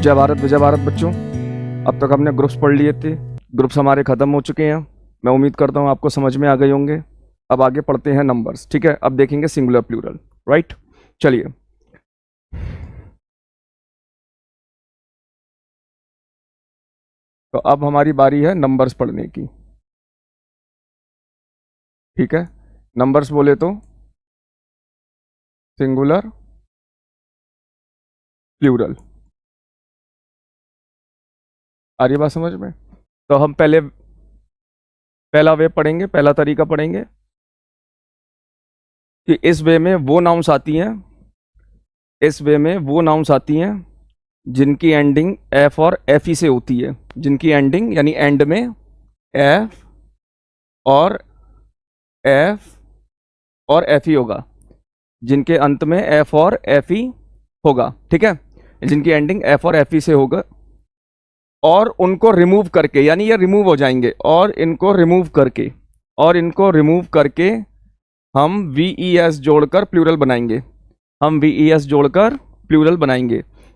विजय भारत बच्चों। अब तक हमने ग्रुप्स पढ़ लिए थे, ग्रुप्स हमारे ख़त्म हो चुके हैं। मैं उम्मीद करता हूँ आपको समझ में आ गए होंगे। अब आगे पढ़ते हैं नंबर्स, ठीक है। अब देखेंगे सिंगुलर प्लूरल, राइट। चलिए, तो अब हमारी बारी है नंबर्स पढ़ने की, ठीक है। नंबर्स बोले तो सिंगुलर प्लूरल, आ रही बात समझ में। तो हम पहला वे पढ़ेंगे, पहला तरीका पढ़ेंगे कि इस वे में वो नाउन्स आती हैं, इस वे में वो नाउन्स आती हैं जिनकी एंडिंग एफ और एफ ई से होती है। जिनकी एंडिंग यानी एंड में एफ और एफ ई होगा, जिनके अंत में एफ और एफ ई होगा, ठीक है। जिनकी एंडिंग एफ और एफ ई से होगा और उनको रिमूव करके, यानी ये रिमूव हो जाएंगे, और इनको रिमूव करके हम वी ई एस जोड़कर प्लूरल बनाएंगे।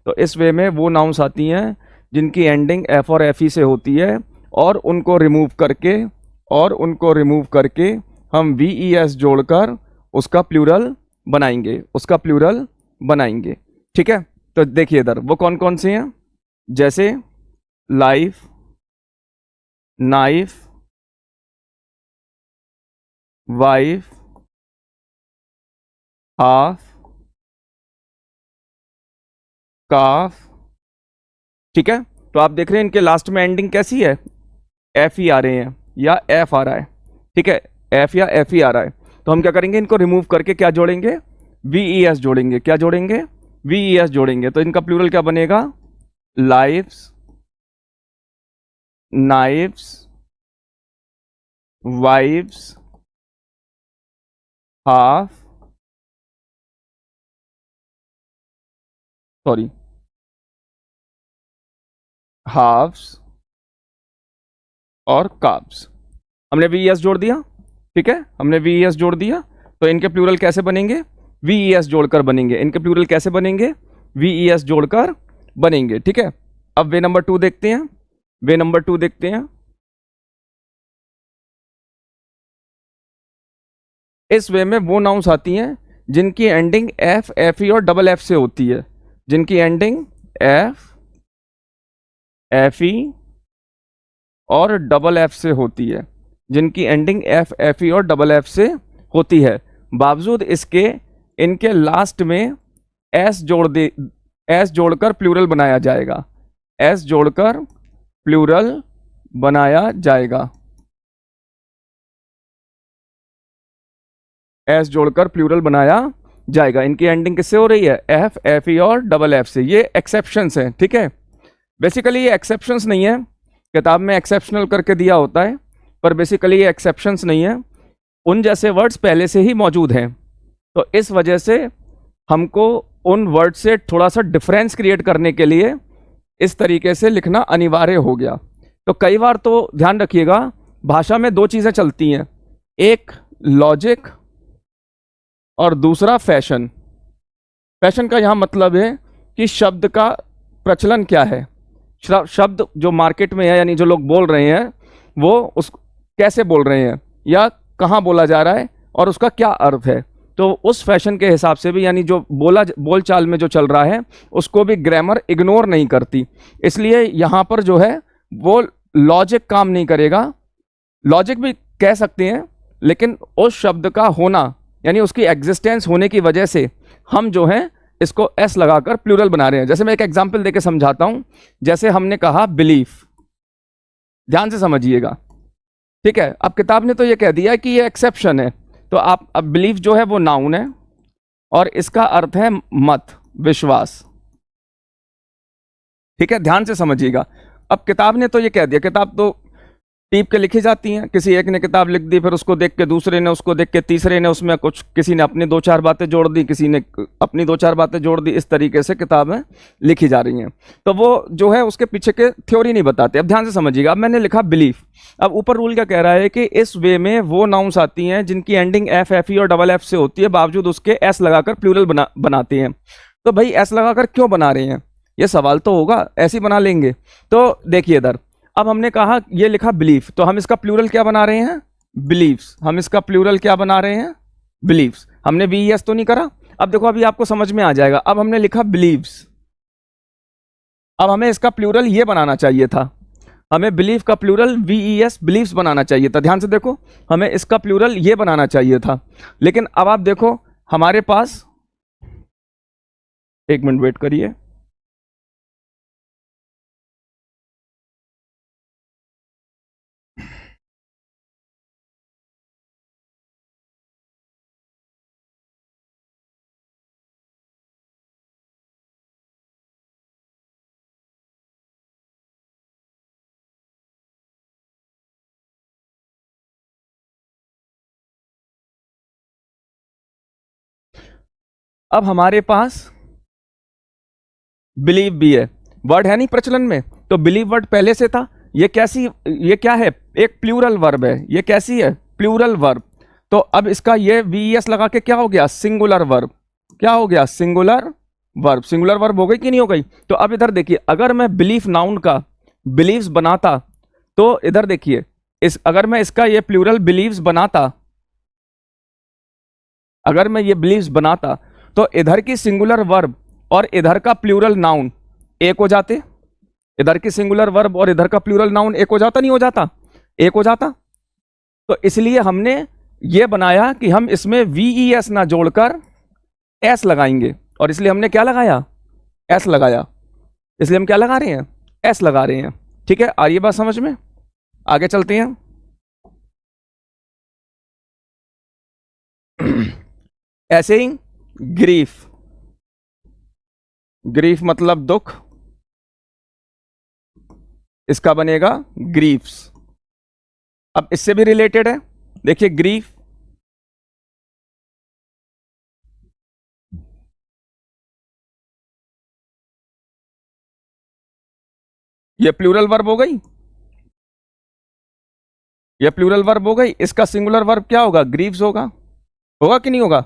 तो इस वे में वो नाउन्स आती हैं जिनकी एंडिंग एफ और एफ ई से होती है और उनको रिमूव करके हम वी ई एस जोड़कर उसका प्लूरल बनाएंगे, ठीक है। तो देखिए इधर वो कौन कौन से हैं, जैसे लाइफ, नाइफ, वाइफ, हाफ, काफ, ठीक है। तो आप देख रहे हैं इनके लास्ट में एंडिंग कैसी है, एफ ई आ रहे हैं या एफ आ रहा है, ठीक है। एफ या एफ ई आ रहा है, तो हम क्या करेंगे, इनको रिमूव करके क्या जोड़ेंगे, वी ई एस जोड़ेंगे। क्या जोड़ेंगे, वी ई एस जोड़ेंगे। तो इनका प्लूरल क्या बनेगा, lifes, knifes, wifes, half, halfs और काब्स। हमने वी ई एस जोड़ दिया, ठीक है, हमने वी ई एस जोड़ दिया। तो इनके प्लूरल कैसे बनेंगे, वी ई एस जोड़कर बनेंगे। इनके प्लूरल कैसे बनेंगे, वी ई एस जोड़कर बनेंगे, ठीक है। अब वे नंबर टू देखते हैं, इस वे में वो नाउन्स आती हैं जिनकी एंडिंग एफ, एफ ई और डबल एफ से होती है। जिनकी एंडिंग एफ, एफ ई और डबल एफ से होती है, जिनकी एंडिंग एफ, एफ ई और डबल एफ से होती है। बावजूद इसके इनके लास्ट में एस जोड़कर प्लूरल बनाया जाएगा। एस जोड़कर प्लूरल बनाया जाएगा, एस जोड़कर प्लूरल बनाया जाएगा। इनकी एंडिंग किससे हो रही है, एफ, एफ ई और डबल एफ से। ये एक्सेप्शंस हैं, ठीक है। बेसिकली ये एक्सेप्शंस नहीं है, किताब में एक्सेप्शनल करके दिया होता है, पर बेसिकली ये एक्सेप्शंस नहीं है। उन जैसे वर्ड्स पहले से ही मौजूद हैं, तो इस वजह से हमको उन वर्ड से थोड़ा सा डिफरेंस क्रिएट करने के लिए इस तरीके से लिखना अनिवार्य हो गया। तो कई बार तो ध्यान रखिएगा, भाषा में दो चीज़ें चलती हैं, एक लॉजिक और दूसरा फैशन। फैशन का यहाँ मतलब है कि शब्द का प्रचलन क्या है, शब्द जो मार्केट में है, यानी जो लोग बोल रहे हैं वो उस कैसे बोल रहे हैं या कहाँ बोला जा रहा है और उसका क्या अर्थ है। तो उस फैशन के हिसाब से भी, यानी जो बोल चाल में जो चल रहा है उसको भी ग्रामर इग्नोर नहीं करती। इसलिए यहाँ पर जो है वो लॉजिक काम नहीं करेगा। लॉजिक भी कह सकते हैं, लेकिन उस शब्द का होना यानी उसकी एग्जिस्टेंस होने की वजह से हम जो है इसको एस लगाकर प्लूरल बना रहे हैं। जैसे मैं एक एग्जांपल देके समझाता हूं। जैसे हमने कहा बिलीफ, ध्यान से समझिएगा, ठीक है। अब किताब ने तो ये कह दिया कि ये एक्सेप्शन है, तो आप अब बिलीफ जो है वो नाउन है और इसका अर्थ है मत, विश्वास, ठीक है। ध्यान से समझिएगा। अब किताब ने तो ये कह दिया, किताब तो टीप के लिखी जाती हैं। किसी एक ने किताब लिख दी, फिर उसको देख के दूसरे ने, उसको देख के तीसरे ने, उसमें कुछ किसी ने अपनी दो चार बातें जोड़ दी, किसी ने अपनी दो चार बातें जोड़ दी। इस तरीके से किताबें लिखी जा रही हैं, तो वो जो है उसके पीछे के थ्योरी नहीं बताते। अब ध्यान से समझिएगा। अब मैंने लिखा बिलीफ। अब ऊपर रूल क्या कह रहा है कि इस वे में वो नाउन्स आती हैं जिनकी एंडिंग एफ, एफ ई और डबल एफ से होती है, बावजूद उसके एस लगाकर प्लूरल बनाते हैं। तो भाई एस लगाकर क्यों बना रहे हैं, ये सवाल तो होगा, ऐसे ही बना लेंगे। तो देखिए इधर, अब हमने कहा ये लिखा बिलीफ, तो हम इसका प्लूरल क्या बना रहे हैं? बिलीव्स। हम इसका प्लूरल क्या बना रहे हैं? बिलीव्स। हमने वीएस तो नहीं करा। अब देखो अभी आपको समझ में आ जाएगा। अब हमने लिखा बिलीव्स, अब हमें इसका प्लूरल ये बनाना चाहिए था, हमें बिलीव का प्लूरल वीईएस बिलीव्स बनाना चाहिए था। ध्यान से देखो, हमें इसका प्लूरल ये बनाना चाहिए था। लेकिन अब आप देखो हमारे पास, एक मिनट वेट करिए, अब हमारे पास बिलीव भी है, वर्ड है नहीं प्रचलन में, तो बिलीव वर्ड पहले से था। ये कैसी, ये क्या है? एक प्लूरल वर्ब है। ये कैसी है? Plural verb. तो अब इसका ये वीएस लगा के क्या हो गया? Singular verb. क्या हो गया? Singular verb. सिंगुलर वर्ब हो गई कि नहीं हो गई? तो अब इधर देखिए, अगर मैं बिलीफ नाउन का बिलीव्स बनाता, तो इधर देखिए, इस अगर मैं इसका ये प्लूरल बिलीव्स बनाता, अगर मैं ये बिलीव्स बनाता, तो इधर की सिंगुलर वर्ब और इधर का प्लूरल नाउन एक हो जाते। इधर की सिंगुलर वर्ब और इधर का प्लूरल नाउन एक हो जाता, नहीं हो जाता? एक हो जाता। तो इसलिए हमने ये बनाया कि हम इसमें वीईएस ना जोड़कर एस लगाएंगे, और इसलिए हमने क्या लगाया? एस लगाया। इसलिए हम क्या लगा रहे हैं? एस लगा रहे हैं। ठीक है, आ रही है बात समझ में? आगे चलते हैं। ऐसे ही ग्रीफ, ग्रीफ मतलब दुख, इसका बनेगा ग्रीफ्स। अब इससे भी रिलेटेड है, देखिए ग्रीफ, ये प्लूरल वर्ब हो गई, ये प्लूरल वर्ब हो गई। इसका सिंगुलर वर्ब क्या होगा? ग्रीव्स होगा। होगा कि नहीं होगा?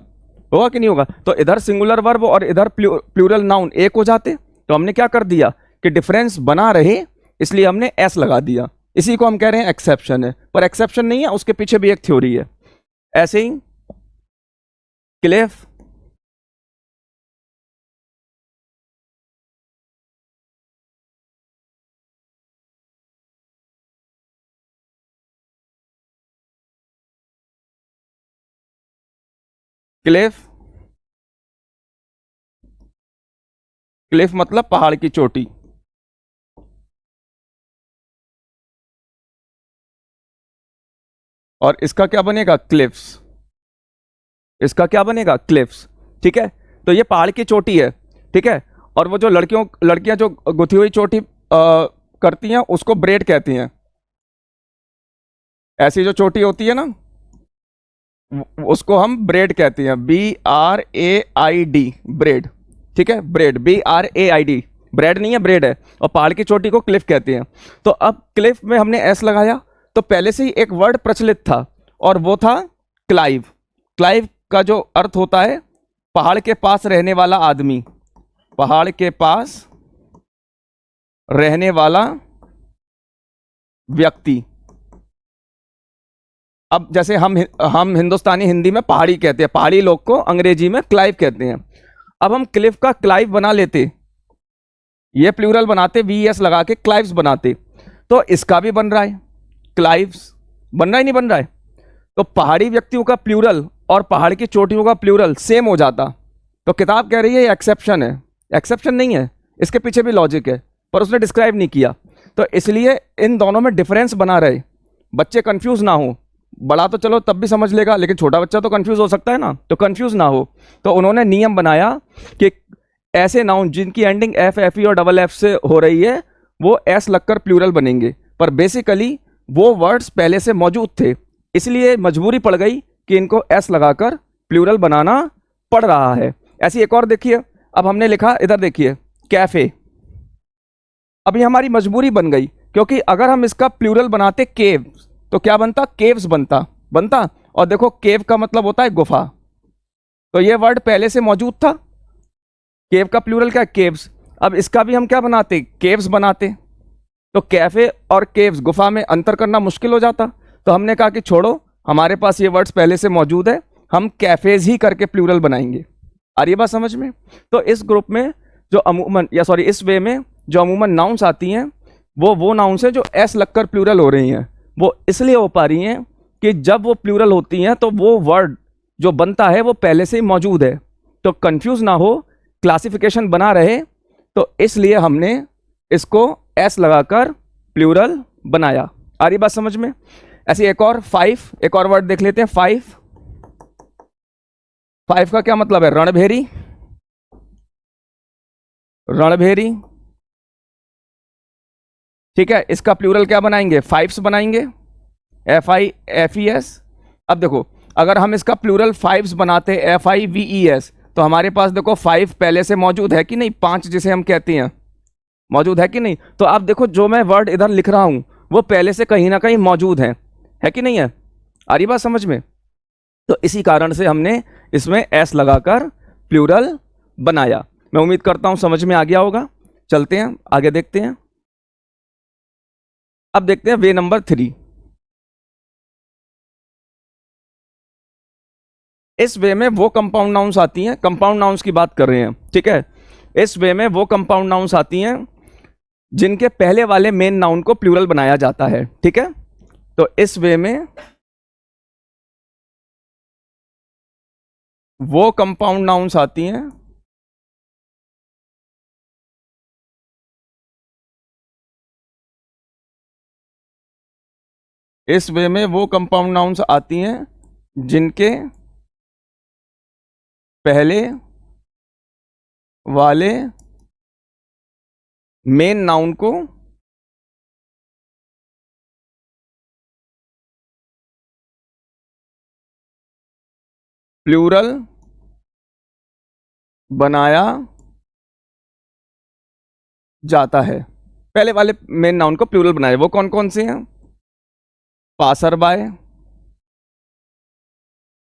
होगा कि नहीं होगा? तो इधर सिंगुलर वर्ब और इधर प्लूरल नाउन एक हो जाते। तो हमने क्या कर दिया कि डिफरेंस बना रहे, इसलिए हमने एस लगा दिया। इसी को हम कह रहे हैं एक्सेप्शन है, पर एक्सेप्शन नहीं है, उसके पीछे भी एक थ्योरी है। ऐसे ही क्लेफ, क्लेफ, क्लिफ मतलब पहाड़ की चोटी। और इसका क्या बनेगा? क्लिफ्स। इसका क्या बनेगा? क्लिफ्स। ठीक है, तो ये पहाड़ की चोटी है। ठीक है, और वो जो लड़कियां जो गुथी हुई चोटी करती हैं, उसको ब्रेड कहती हैं। ऐसी जो चोटी होती है ना, उसको हम ब्रेड कहते हैं, BRAID, ब्रेड। ठीक है, ब्रेड, BRAID, ब्रेड नहीं है, ब्रेड है। और पहाड़ की चोटी को क्लिफ कहते हैं। तो अब क्लिफ में हमने एस लगाया, तो पहले से ही एक वर्ड प्रचलित था, और वो था क्लाइव। क्लाइव का जो अर्थ होता है पहाड़ के पास रहने वाला आदमी, पहाड़ के पास रहने वाला व्यक्ति। अब जैसे हम हिंदुस्तानी हिंदी में पहाड़ी कहते हैं, पहाड़ी लोग को अंग्रेजी में क्लाइव कहते हैं। अब हम क्लिफ का क्लाइव बना लेते, ये प्लूरल बनाते, वीएस लगा के क्लाइव्स बनाते, तो इसका भी बन रहा है क्लाइव्स। बन रहा है नहीं बन रहा है? तो पहाड़ी व्यक्तियों का प्लूरल और पहाड़ की चोटियों का प्लूरल सेम हो जाता। तो किताब कह रही है ये एक्सेप्शन है। एक्सेप्शन नहीं है, इसके पीछे भी लॉजिक है, पर उसने डिस्क्राइब नहीं किया। तो इसलिए इन दोनों में डिफरेंस बना रहे, बच्चे कंफ्यूज ना हो। बड़ा तो चलो तब भी समझ लेगा, लेकिन छोटा बच्चा तो कंफ्यूज हो सकता है ना, तो कंफ्यूज ना हो, तो उन्होंने नियम बनाया कि ऐसे नाउन जिनकी एंडिंग एफ, एफ ई और डबल एफ से हो रही है, वो एस लगकर प्लूरल बनेंगे। पर बेसिकली वो वर्ड्स पहले से मौजूद थे, इसलिए मजबूरी पड़ गई कि इनको एस लगाकर प्लूरल बनाना पड़ रहा है। ऐसी एक और देखिए, अब हमने लिखा, इधर देखिए, कैफे। अब ये हमारी मजबूरी बन गई, क्योंकि अगर हम इसका प्लूरल बनाते केव, तो क्या बनता? केव्स बनता। और देखो केव का मतलब होता है गुफा, तो ये वर्ड पहले से मौजूद था। केव का प्लूरल क्या है? केव्स। अब इसका भी हम क्या बनाते, केव्स बनाते। तो कैफे और केव्स, गुफा में अंतर करना मुश्किल हो जाता। तो हमने कहा कि छोड़ो, हमारे पास ये वर्ड्स पहले से मौजूद है, हम कैफेज ही करके प्लूरल बनाएंगे। आ रही है बात समझ में? तो इस ग्रुप में जो अमूमन, या सॉरी इस वे में जो अमूमन नाउन्स आती हैं वो नाउन्स हैं जो एस लगकर प्लूरल हो रही हैं। वो इसलिए हो पा रही हैं कि जब वो प्लूरल होती हैं तो वो वर्ड जो बनता है वो पहले से ही मौजूद है, तो कंफ्यूज ना हो, क्लासिफिकेशन बना रहे, तो इसलिए हमने इसको एस लगाकर प्लूरल बनाया। आ रही बात समझ में? ऐसी एक और एक और वर्ड देख लेते हैं। फाइव का क्या मतलब है? रणभेरी। रणभेरी, ठीक है। इसका प्लूरल क्या बनाएंगे? फाइव्स बनाएंगे, FIFES। अब देखो, अगर हम इसका प्लूरल फाइव्स बनाते FIVES, तो हमारे पास देखो फाइव पहले से मौजूद है कि नहीं, पांच जिसे हम कहते हैं, मौजूद है कि नहीं? तो आप देखो जो मैं वर्ड इधर लिख रहा हूं वो पहले से कहीं ना कहीं मौजूद है कि नहीं है? आ रही बात समझ में? तो इसी कारण से हमने इसमें एस लगाकर प्लूरल बनाया। मैं उम्मीद करता हूं समझ में आ गया होगा। चलते हैं आगे, देखते हैं। अब देखते हैं वे नंबर 3। इस वे में वो कंपाउंड नाउन्स आती हैं, कंपाउंड नाउन्स की बात कर रहे हैं, ठीक है। इस वे में वो कंपाउंड नाउन्स आती हैं जिनके पहले वाले मेन नाउन को प्लूरल बनाया जाता है, ठीक है। तो इस वे में वो कंपाउंड नाउन्स आती हैं इस वे में वो कंपाउंड नाउन्स आती हैं जिनके पहले वाले मेन नाउन को प्लूरल बनाया जाता है। पहले वाले मेन नाउन को प्लूरल बनाया, वो कौन कौन से हैं? पासर बाय,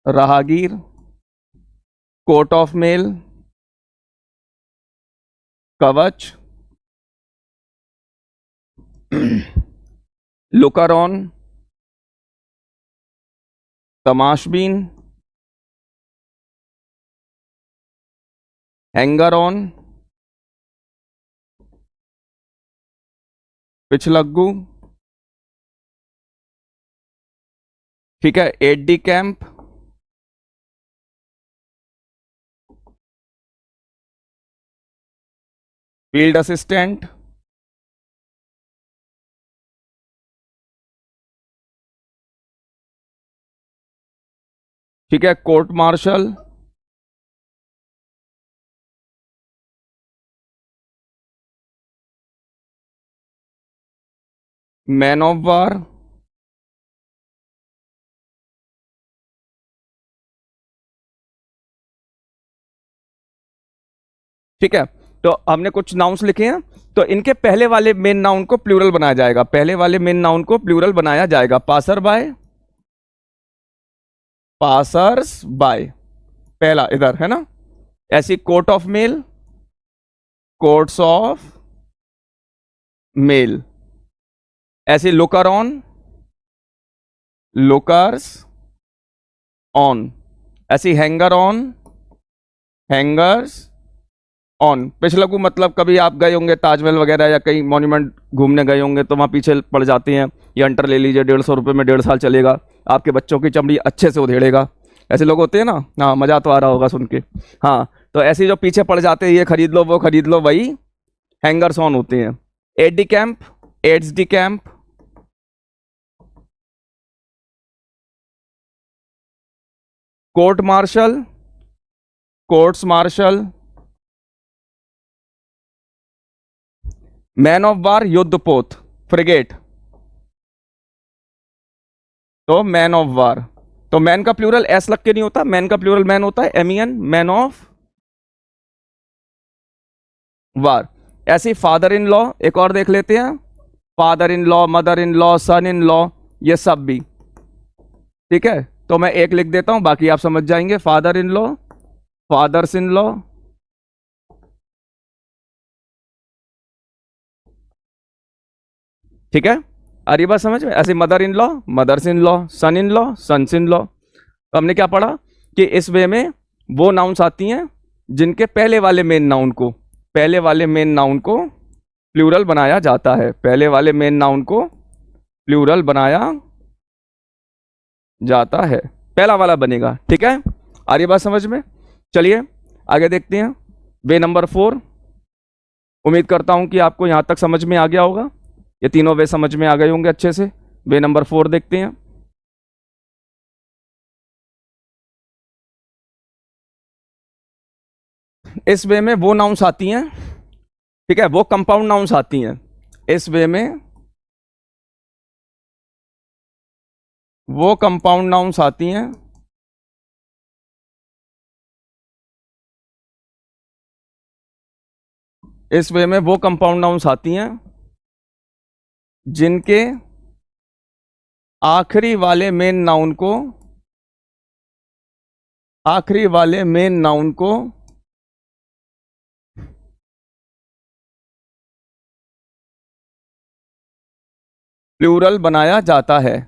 राहगीर, कोट ऑफ मेल, कवच, लुकर ऑन, तमाशबीन, हैंगर ऑन, पिछलग्गू, ठीक है, aide de camp, field assistant, ठीक है, court martial, man of war, ठीक है। तो हमने कुछ नाउन्स लिखे हैं, तो इनके पहले वाले मेन नाउन को प्लूरल बनाया जाएगा, पहले वाले मेन नाउन को प्लूरल बनाया जाएगा। पासर बाय, पासर्स बाय, पहला इधर है ना। ऐसी court of male, courts of male. ऐसी लुकर ऑन, लुकर्स ऑन। ऐसी हैंगर ऑन, हैंगर्स ऑन। पिछलग्गू मतलब कभी आप गए होंगे ताजमहल वगैरह या कहीं मॉन्यूमेंट घूमने गए होंगे तो वहाँ पीछे पड़ जाते हैं, ये अंटर ले लीजिए, 150 रुपये में 1.5 साल चलेगा, आपके बच्चों की चमड़ी अच्छे से उधेड़ेगा। ऐसे लोग होते हैं ना, हाँ मज़ा तो आ रहा होगा सुन के। हाँ, तो ऐसे जो पीछे पड़ जाते हैं, ये खरीद लो वो खरीद लो, वही हैंगर्स ऑन होते हैं। Aide de camp, aides de camp, court martial, courts martial, man of war, युद्धपोत, फ्रिगेट, तो मैन ऑफ वार। तो मैन का प्लूरल एस लग के नहीं होता, मैन का प्लूरल मैन होता है, MEN, मैन ऑफ वार। ऐसी फादर इन लॉ, एक और देख लेते हैं। Father in law, mother in law, son in law, ये सब भी, ठीक है। तो मैं एक लिख देता हूं, बाकी आप समझ जाएंगे। Father in law, fathers in law, ठीक है, आ रही बात समझ में? ऐसे mother in law, mothers in law, son in law, sons in law. तो हमने क्या पढ़ा कि इस वे में वो नाउन्स आती हैं जिनके पहले वाले मेन नाउन को, पहले वाले मेन नाउन को प्लूरल बनाया जाता है, पहले वाले मेन नाउन को प्लूरल बनाया जाता है, पहला वाला बनेगा। ठीक है, आ रही बात समझ में? चलिए आगे देखते हैं। वे नंबर 4, उम्मीद करता हूं कि आपको यहां तक समझ में आ गया होगा, ये तीनों वे समझ में आ गए होंगे अच्छे से। वे नंबर 4 देखते हैं। इस वे में वो नाउन्स आती हैं, ठीक है, वो कंपाउंड नाउन्स आती हैं इस वे में, वो कंपाउंड नाउन्स आती हैं इस वे में, वो कंपाउंड नाउन्स आती हैं जिनके आखिरी वाले मेन नाउन को, आखिरी वाले मेन नाउन को प्लूरल बनाया जाता है,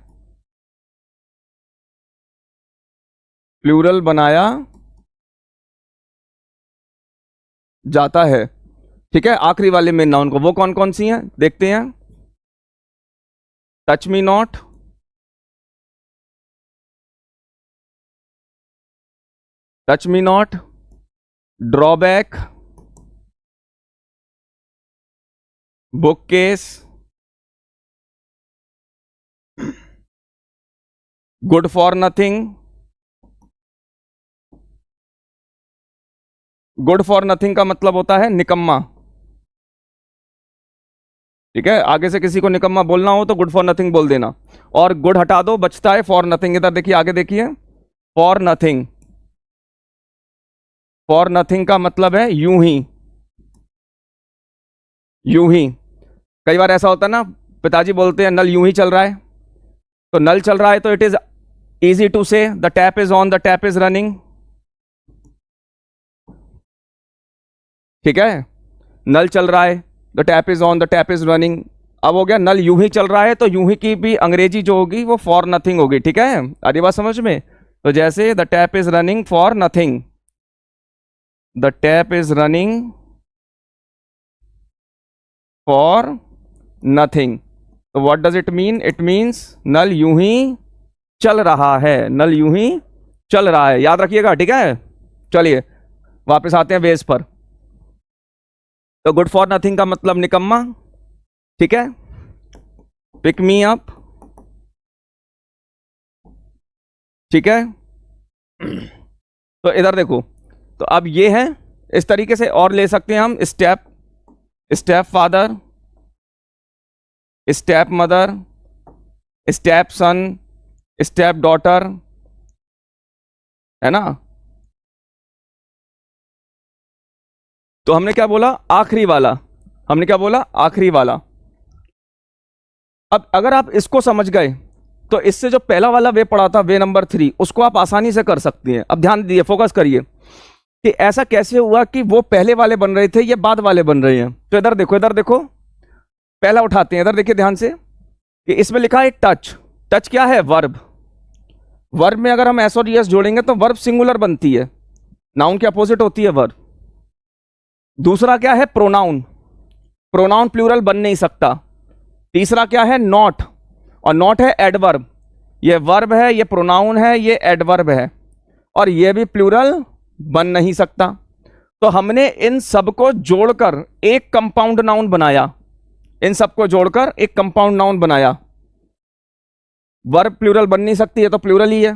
प्लूरल बनाया जाता है। ठीक है, आखिरी वाले मेन नाउन को, वो कौन कौन सी हैं देखते हैं। Touch me not, touch me not, drawback, book case, good for nothing. Good for nothing का मतलब होता है निकम्मा। ठीक है, आगे से किसी को निकम्मा बोलना हो तो गुड फॉर नथिंग बोल देना, और गुड हटा दो, बचता है फॉर नथिंग। इधर देखिए, आगे देखिए, फॉर नथिंग, फॉर नथिंग का मतलब है यूं ही, यूं ही। कई बार ऐसा होता है ना, पिताजी बोलते हैं नल यूं ही चल रहा है, तो नल चल रहा है तो इट इज इजी टू से the tap is on, the tap is running. ठीक है, नल चल रहा है, the tap is on, the tap is running. अब हो गया नल यूं ही चल रहा है, तो यूं ही की भी अंग्रेजी जो होगी वो फॉर नथिंग होगी। ठीक है, आधी बात समझ में? तो जैसे the tap is running for nothing, the tap is running for nothing. तो what does it mean? It means null यूं ही चल रहा है, नल यूं ही चल रहा है, याद रखिएगा। ठीक है, चलिए वापस आते हैं बेस पर। तो गुड फॉर नथिंग का मतलब निकम्मा। ठीक है, पिक मी अप। ठीक है, तो इधर देखो, तो अब ये है, इस तरीके से और ले सकते हैं हम, step, step father, step mother, step सन, स्टेप डॉटर, है ना। तो हमने क्या बोला? आखिरी वाला, हमने क्या बोला? आखिरी वाला। अब अगर आप इसको समझ गए तो इससे जो पहला वाला वे पढ़ा था, वे नंबर 3, उसको आप आसानी से कर सकती हैं। अब ध्यान दीजिए, फोकस करिए कि ऐसा कैसे हुआ कि वो पहले वाले बन रहे थे, ये बाद वाले बन रहे हैं। तो इधर देखो, इधर देखो, पहला उठाते हैं, इधर देखिए ध्यान से कि इसमें लिखा है टच। टच क्या है? वर्ब। वर्ब में अगर हम एस और एस जोड़ेंगे तो वर्ब सिंगुलर बनती है, नाउन के अपोजिट होती है वर्ब। दूसरा क्या है? प्रोनाउन। प्रोनाउन प्लूरल बन नहीं सकता। तीसरा क्या है? नॉट, और नॉट है एडवर्ब। ये वर्ब है, ये प्रोनाउन है, ये एडवर्ब है, और ये भी प्लूरल बन नहीं सकता। तो हमने इन सबको जोड़कर एक कंपाउंड नाउन बनाया, इन सबको जोड़कर एक कंपाउंड नाउन बनाया। वर्ब प्लूरल बन नहीं सकती है तो प्लूरल ही है।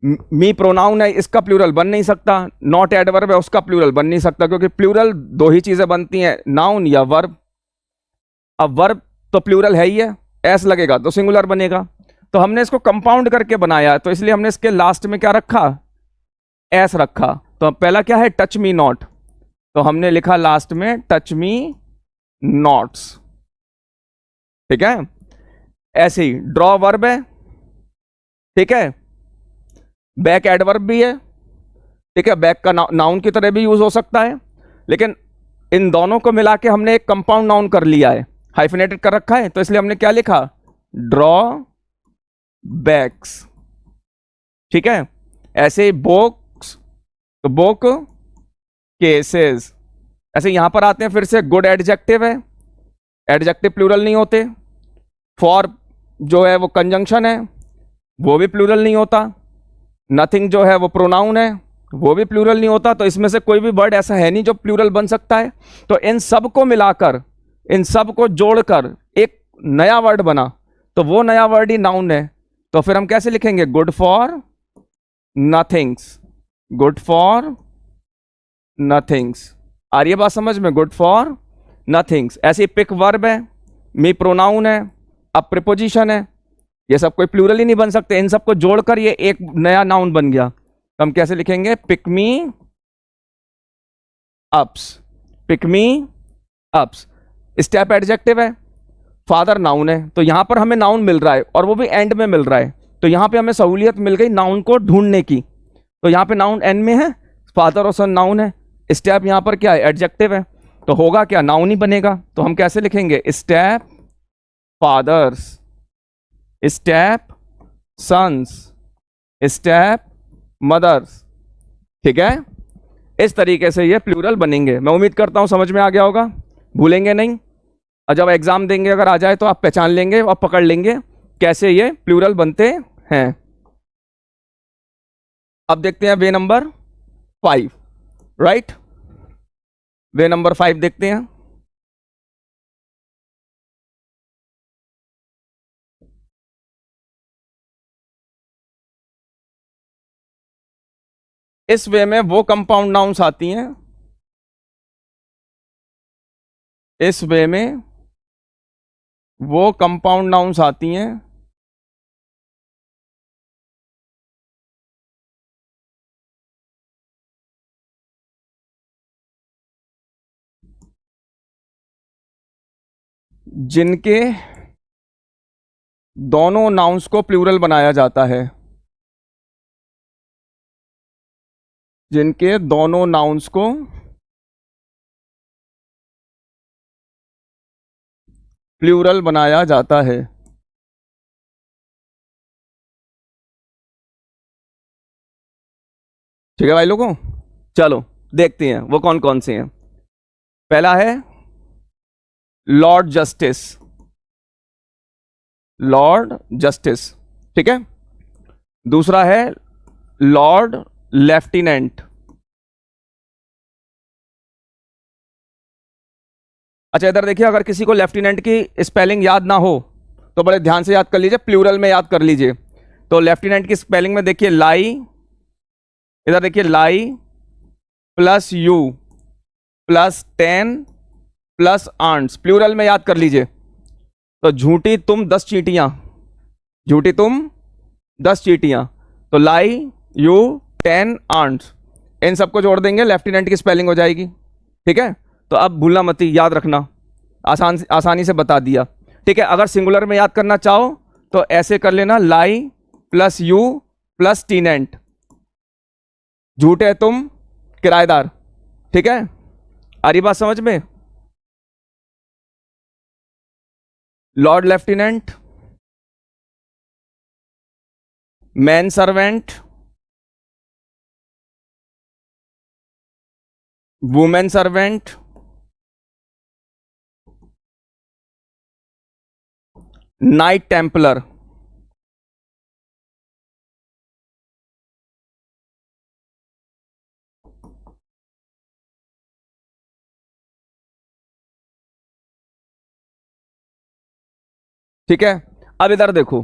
मी प्रोनाउन है, इसका प्लूरल बन नहीं सकता। नॉट एडवर्ब है, उसका प्लूरल बन नहीं सकता, क्योंकि प्लूरल दो ही चीजें बनती हैं, नाउन या वर्ब। अब वर्ब तो प्लूरल है ही है, एस लगेगा तो सिंगुलर बनेगा। तो हमने इसको कंपाउंड करके बनाया, तो इसलिए हमने इसके लास्ट में क्या रखा? एस रखा। तो पहला क्या है? टच मी नॉट, तो हमने लिखा लास्ट में टच मी नॉट्स। ठीक है, ऐसे ही ड्रॉ वर्ब है, ठीक है, बैक एडवर्ब भी है, ठीक है, बैक का नाउन की तरह भी यूज हो सकता है, लेकिन इन दोनों को मिला के हमने एक कंपाउंड नाउन कर लिया है। हाइफिनेटेड कर रखा है, तो इसलिए हमने क्या लिखा, ड्रॉ बैक्स। ठीक है, ऐसे ही बुक्स, तो बुक केसेस। ऐसे यहां पर आते हैं फिर से, गुड एडजेक्टिव है, एडजेक्टिव प्लूरल नहीं होते। फॉर जो है वो कंजंक्शन है, वो भी प्लूरल नहीं होता। नथिंग जो है वो प्रोनाउन है, वो भी प्लूरल नहीं होता। तो इसमें से कोई भी वर्ड ऐसा है नहीं जो प्लूरल बन सकता है। तो इन सब को मिलाकर, इन सब को जोड़कर एक नया वर्ड बना, तो वो नया वर्ड ही नाउन है। तो फिर हम कैसे लिखेंगे, good for nothings, good for nothings. आ रही है बात समझ में, गुड फॉर नथिंग्स। ऐसे पिक वर्ब है, मी प्रोनाउन है, अब प्रीपोजिशन है, ये सब कोई प्लूरल ही नहीं बन सकते। इन सबको जोड़कर ये एक नया नाउन बन गया। तो हम कैसे लिखेंगे, pick me ups, pick me ups. Step adjective है, फादर नाउन है, तो यहां पर हमें नाउन मिल रहा है और वो भी एंड में मिल रहा है। तो यहां पे हमें सहूलियत मिल गई नाउन को ढूंढने की। तो यहां पे नाउन एंड में है, फादर और सन नाउन है, स्टेप यहां पर क्या है, एडजेक्टिव है, तो होगा क्या, नाउन ही बनेगा। तो हम कैसे लिखेंगे, step fathers, step sons, step mothers. ठीक है, इस तरीके से ये प्लूरल बनेंगे। मैं उम्मीद करता हूं समझ में आ गया होगा, भूलेंगे नहीं। और जब एग्जाम देंगे अगर आ जाए तो आप पहचान लेंगे और पकड़ लेंगे कैसे ये प्लूरल बनते हैं। अब देखते हैं वे नंबर 5, राइट, वे नंबर 5 देखते हैं। इस वे में वो कंपाउंड नाउन्स आती हैं, इस वे में वो कंपाउंड नाउन्स आती हैं जिनके दोनों नाउन्स को प्लूरल बनाया जाता है, जिनके दोनों नाउन्स को प्लूरल बनाया जाता है। ठीक है भाई लोगों, चलो देखते हैं वो कौन कौन से हैं। पहला है लॉर्ड जस्टिस, लॉर्ड जस्टिस, ठीक है। दूसरा है लॉर्ड लेफ्टिनेंट। अच्छा इधर देखिए, अगर किसी को लेफ्टिनेंट की स्पेलिंग याद ना हो तो बड़े ध्यान से याद कर लीजिए, प्लूरल में याद कर लीजिए। तो लेफ्टिनेंट की स्पेलिंग में देखिए लाई, इधर देखिए lie plus U plus 10 plus ants, plural में याद कर लीजिए। तो झूठी तुम 10 चींटियां, झूठी तुम 10 चींटियां, तो लाई यू 10 आंट्स, इन सबको जोड़ देंगे, लेफ्टिनेंट की स्पेलिंग हो जाएगी। ठीक है, तो अब भूलना मत, याद रखना, आसानी से बता दिया। ठीक है, अगर सिंगुलर में याद करना चाहो तो ऐसे कर लेना, लाई प्लस यू प्लस टीनेंट, झूठे तुम किराएदार। ठीक है, आ रही बात समझ में। Lord lieutenant, man servant, women servant, night Templar. ठीक है, अब इधर देखो,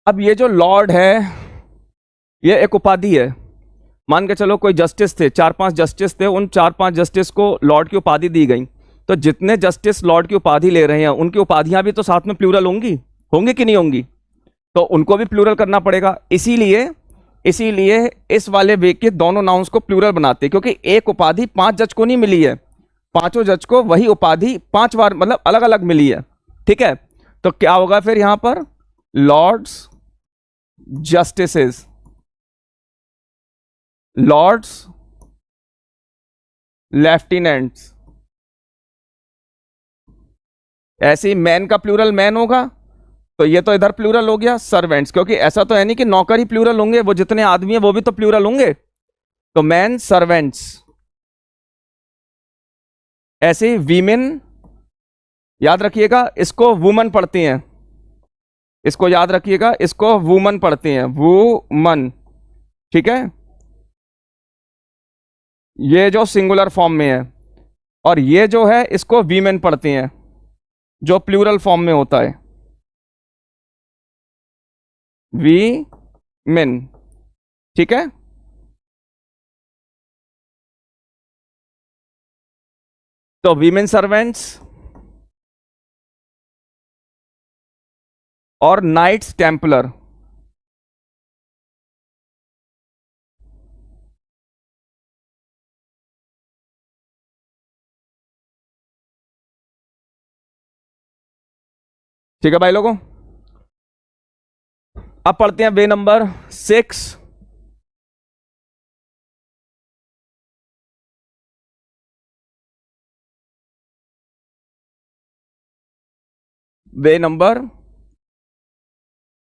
अब ये जो लॉर्ड है ये एक उपाधि है। मान के चलो कोई जस्टिस थे, 4-5 जस्टिस थे, उन 4-5 जस्टिस को लॉर्ड की उपाधि दी गई। तो जितने जस्टिस लॉर्ड की उपाधि ले रहे हैं उनकी उपाधियां भी तो साथ में प्लूरल होंगी, होंगी कि नहीं होंगी, तो उनको भी प्लूरल करना पड़ेगा। इसीलिए इसीलिए इस वाले वे के दोनों नाउन्स को प्लूरल बनाते हैं, क्योंकि एक उपाधि 5 जज को नहीं मिली है, पांचों जज को वही उपाधि 5 बार मतलब अलग अलग मिली है। ठीक है, तो क्या होगा फिर यहां पर, लॉर्ड्स जस्टिसेस, लॉर्ड्स लेफ्टिनेंट्स, ऐसे ही मैन का प्लूरल मैन होगा, तो ये तो इधर प्लूरल हो गया सर्वेंट्स, क्योंकि ऐसा तो है नहीं कि नौकर ही प्लूरल होंगे, वो जितने आदमी है वो भी तो प्लूरल होंगे, तो मैन सर्वेंट्स। ऐसे ही वीमेन, याद रखिएगा इसको वुमन पढ़ती हैं, इसको याद रखिएगा, इसको वुमन पढ़ती हैं, वुमन, ठीक है, ये जो सिंगुलर फॉर्म में है, और ये जो है इसको वीमेन पढ़ती हैं जो प्लूरल फॉर्म में होता है, वी मेन, ठीक है। तो वीमेन सर्वेंट्स और नाइट्स टेम्पलर, ठीक है भाई लोगों। अब पढ़ते हैं वे नंबर 6। वे नंबर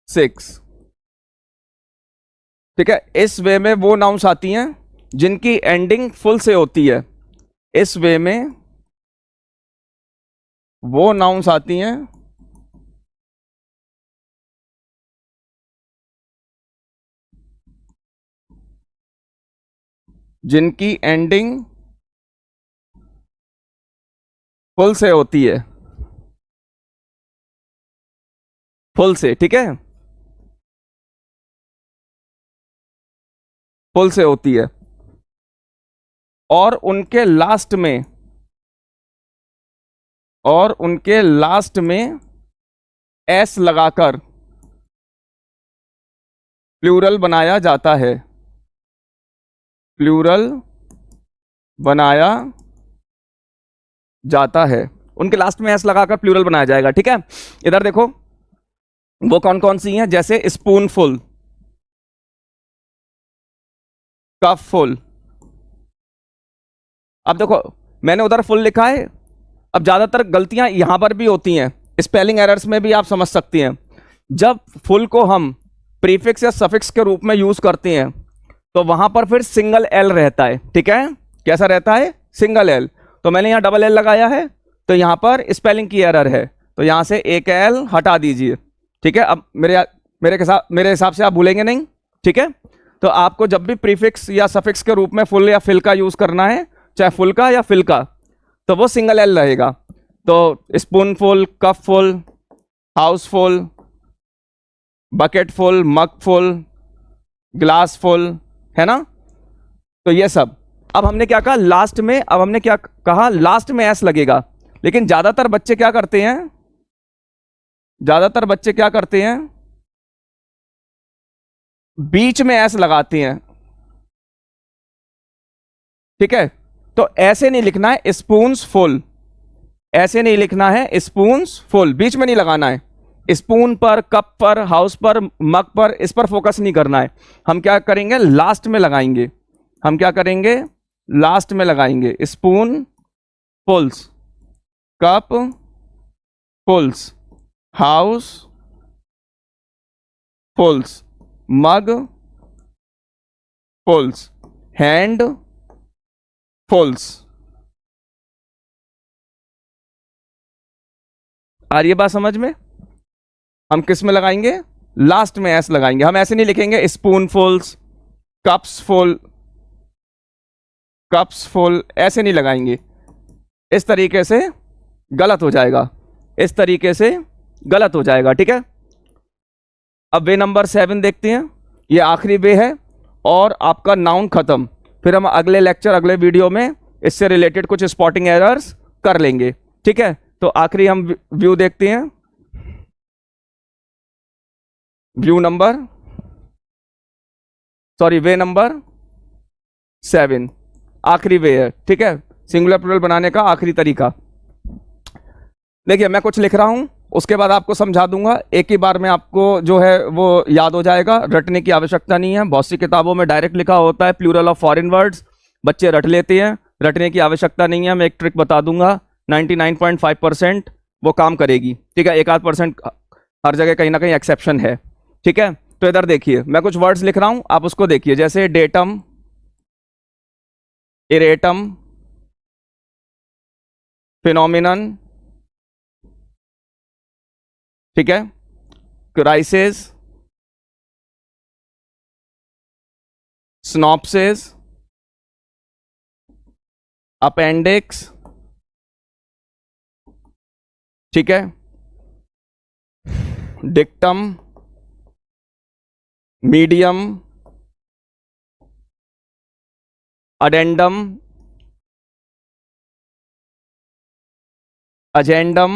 6, ठीक है। इस वे में वो नाउन्स आती हैं जिनकी एंडिंग फुल से होती है, इस वे में वो नाउन्स आती हैं जिनकी एंडिंग फुल से होती है, फुल से, ठीक है, फुल से होती है, और उनके लास्ट में, और उनके लास्ट में एस लगाकर प्लूरल बनाया जाता है, प्लूरल बनाया जाता है, उनके लास्ट में एस लगाकर प्लूरल बनाया जाएगा, ठीक है। इधर देखो वो कौन कौन सी हैं, जैसे स्पूनफुल, कपफुल। अब देखो मैंने उधर फुल लिखा है, अब ज्यादातर गलतियां यहां पर भी होती हैं, स्पेलिंग एरर्स में भी आप समझ सकती हैं। जब फुल को हम प्रीफिक्स या सफिक्स के रूप में यूज करते हैं तो वहां पर फिर सिंगल एल रहता है, ठीक है, कैसा रहता है, सिंगल एल। तो मैंने यहां डबल एल लगाया है, तो यहां पर स्पेलिंग की एरर है, तो यहां से एक एल हटा दीजिए, ठीक है। अब मेरे हिसाब से आप भूलेंगे नहीं, ठीक है। तो आपको जब भी प्रीफिक्स या सफिक्स के रूप में फुल या फिल का यूज करना है, चाहे फुल का या फिल का, तो वो सिंगल एल रहेगा। तो स्पूनफुल, कपफुल, हाउसफुल, बकेटफुल, मगफुल, ग्लासफुल, है ना। तो ये सब, अब हमने क्या कहा लास्ट में, अब हमने क्या कहा लास्ट में एस लगेगा, लेकिन ज्यादातर बच्चे क्या करते हैं, ज्यादातर बच्चे क्या करते हैं, बीच में एस लगाते हैं, ठीक है। तो ऐसे नहीं लिखना है स्पून्स फुल, ऐसे नहीं लिखना है स्पून्स फुल, बीच में नहीं लगाना है, स्पून पर, कप पर, हाउस पर, मग पर, इस पर फोकस नहीं करना है। हम क्या करेंगे लास्ट में लगाएंगे, हम क्या करेंगे लास्ट में लगाएंगे, स्पून फुल्स, कप फुल्स, हाउस फुल्स, मग फुल्स, हैंड फुल्स। आ रही है बात समझ में। हम किस में लगाएंगे, लास्ट में एस लगाएंगे, हम ऐसे नहीं लिखेंगे spoonfuls, cupsful, cupsful, ऐसे नहीं लगाएंगे, इस तरीके से गलत हो जाएगा, इस तरीके से गलत हो जाएगा, ठीक है। अब वे नंबर 7 देखते हैं, ये आखिरी वे है और आपका नाउन खत्म। फिर हम अगले लेक्चर, अगले वीडियो में इससे रिलेटेड कुछ स्पॉटिंग एरर्स कर लेंगे, ठीक है। तो आखिरी हम व्यू देखते हैं, व्यू नंबर, सॉरी वे नंबर 7, आखिरी वे है, ठीक है, सिंगुलर प्लूरल बनाने का आखिरी तरीका। देखिए मैं कुछ लिख रहा हूं, उसके बाद आपको समझा दूंगा, एक ही बार में आपको जो है वो याद हो जाएगा, रटने की आवश्यकता नहीं है। बहुत सी किताबों में डायरेक्ट लिखा होता है प्लूरल ऑफ फॉरेन वर्ड्स, बच्चे रट लेते हैं, रटने की आवश्यकता नहीं है। मैं एक ट्रिक बता दूंगा, 99.5% वो काम करेगी, ठीक है। 1-8% हर जगह कहीं ना कहीं एक्सेप्शन है, ठीक है। तो इधर देखिए, मैं कुछ वर्ड्स लिख रहा हूं, आप उसको देखिए, जैसे डेटम, इरेटम, फिनोमिनन, ठीक है, क्राइसिस, स्नॉप्सिस, अपेंडिक्स, ठीक है, dictum, medium, addendum, agendum,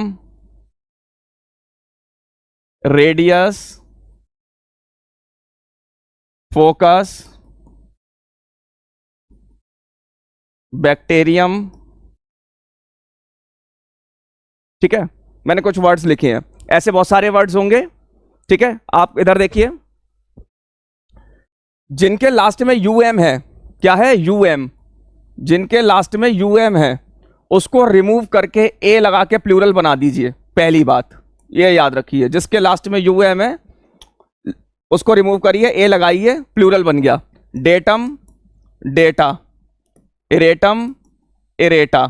radius, focus, bacterium, ठीक है। मैंने कुछ वर्ड्स लिखे हैं, ऐसे बहुत सारे वर्ड्स होंगे, ठीक है। आप इधर देखिए, जिनके लास्ट में यूएम है, क्या है, यूएम, जिनके लास्ट में यूएम है उसको रिमूव करके ए लगा के प्लूरल बना दीजिए। पहली बात ये याद रखिए, जिसके लास्ट में यूएम है उसको रिमूव करिए, ए लगाइए, प्लूरल बन गया। डेटम, डेटा, इरेटम, इरेटा,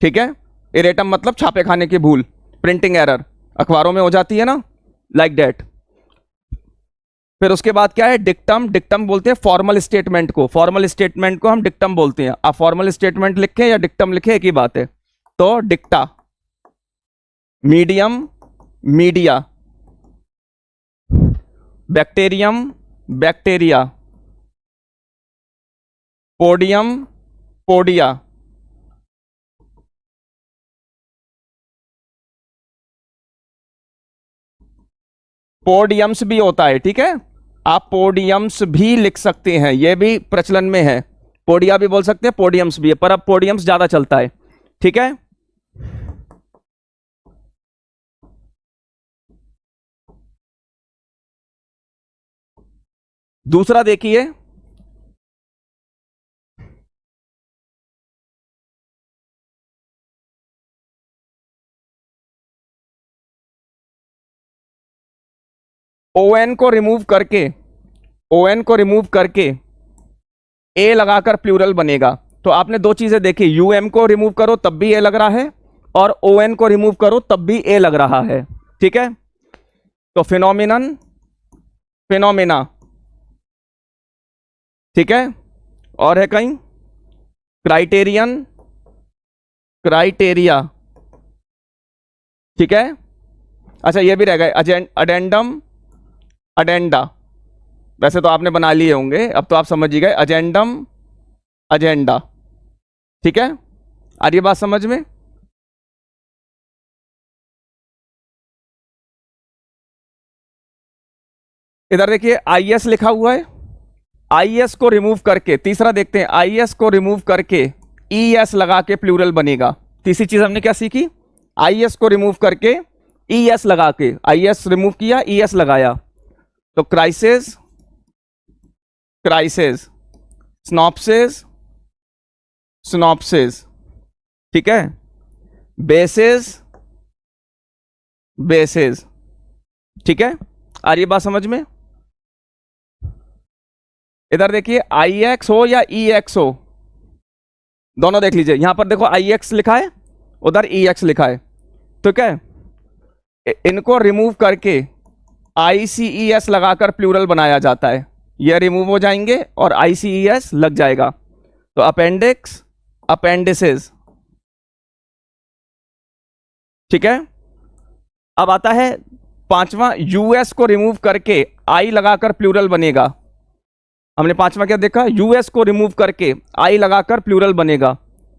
ठीक है। इरेटम मतलब छापे खाने की भूल, प्रिंटिंग एरर, अखबारों में हो जाती है ना, लाइक दैट। फिर उसके बाद क्या है, डिक्टम, डिक्टम बोलते हैं फॉर्मल स्टेटमेंट को, फॉर्मल स्टेटमेंट को हम डिक्टम बोलते हैं। आप फॉर्मल स्टेटमेंट लिखें या डिक्टम लिखें, एक ही बात है। तो dicta, medium, media, bacterium, bacteria, podium, podia, podiums भी होता है, ठीक है। आप पोडियम्स भी लिख सकते हैं, यह भी प्रचलन में है। पोडिया भी बोल सकते हैं, पोडियम्स भी है, पर अब पोडियम्स ज्यादा चलता है, ठीक है। दूसरा देखिए, ओएन को रिमूव करके, ओएन को रिमूव करके ए लगाकर प्लूरल बनेगा। तो आपने दो चीजें देखी, यूएम को रिमूव करो तब भी ए लग रहा है, और ओएन को रिमूव करो तब भी ए लग रहा है, ठीक है। तो फिनोमिनन, फिनोमिना, ठीक है। और है कहीं, क्राइटेरियन, क्राइटेरिया, ठीक है। अच्छा ये भी रह गए, अडेंडम, अडेंडा, वैसे तो आपने बना लिए होंगे, अब तो आप समझ ही गए, अजेंडम, अजेंडा, ठीक है। आ रही बात समझ में। इधर देखिए आईएस लिखा हुआ है, आईएस को रिमूव करके, तीसरा देखते हैं, आईएस को रिमूव करके ईएस लगा के प्लूरल बनेगा। तीसरी चीज हमने क्या सीखी, आईएस को रिमूव करके ईएस लगा के, आईएस रिमूव किया, ईएस लगाया। तो क्राइसिस, क्राइसिस, स्नॉप्सिस, स्नॉप्सिस, ठीक है। बेसिस, बेसिस, ठीक है। आ रही बात समझ में। इधर देखिए आई एक्स हो या ई एक्स हो, दोनों देख लीजिए। यहां पर देखो आई एक्स लिखा है, उधर ई एक्स लिखा है, ठीक है। इनको रिमूव करके ICES लगाकर प्लूरल बनाया जाता है, ये रिमूव हो जाएंगे और ICES लग जाएगा। तो अपेंडिक्स, अपेंडिसेस, ठीक है। अब आता है पांचवा, यूएस को रिमूव करके आई लगाकर प्लूरल बनेगा। हमने पांचवा क्या देखा, यूएस को रिमूव करके आई लगाकर प्लूरल बनेगा।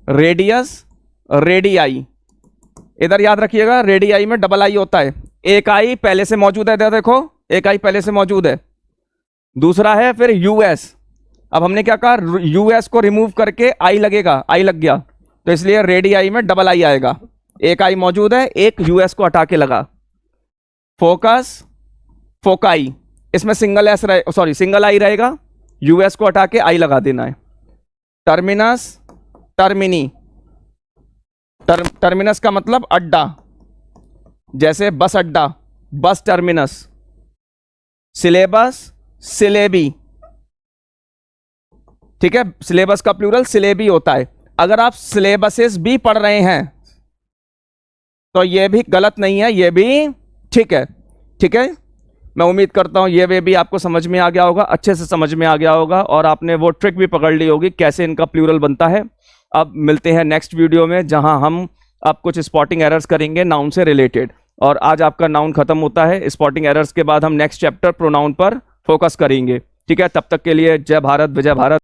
रेडियस, रेडियाई, इधर याद रखिएगा रेडियाई में डबल आई होता है, एक आई पहले से मौजूद है, इधर देखो एक आई पहले से मौजूद है। दूसरा है फिर यूएस, अब हमने क्या कहा, यूएस को रिमूव करके आई लगेगा, आई लग गया, तो इसलिए रेडियाई में डबल आई आएगा, एक आई मौजूद है, एक यूएस को हटा के लगा। फोकस, फोकाई, इसमें सिंगल एस रहे, सॉरी सिंगल आई रहेगा, यूएस को हटा के आई लगा देना है। टर्मिनस, टर्मिनी, टर्मिनस का मतलब अड्डा, जैसे बस अड्डा, बस टर्मिनस, सिलेबस, सिलेबी, ठीक है, सिलेबस का प्लूरल सिलेबी होता है। अगर आप सिलेबसेस भी पढ़ रहे हैं तो ये भी गलत नहीं है, ये भी ठीक है। ठीक है, मैं उम्मीद करता हूं ये वे भी आपको समझ में आ गया होगा, अच्छे से समझ में आ गया होगा, और आपने वो ट्रिक भी पकड़ ली होगी कैसे इनका प्लूरल बनता है। अब मिलते हैं नेक्स्ट वीडियो में, जहां हम अब कुछ स्पॉटिंग एरर्स करेंगे नाउन से रिलेटेड। और आज आपका नाउन खत्म होता है। स्पॉटिंग एरर्स के बाद हम नेक्स्ट चैप्टर प्रोनाउन पर फोकस करेंगे। ठीक है, तब तक के लिए जय भारत, विजय भारत।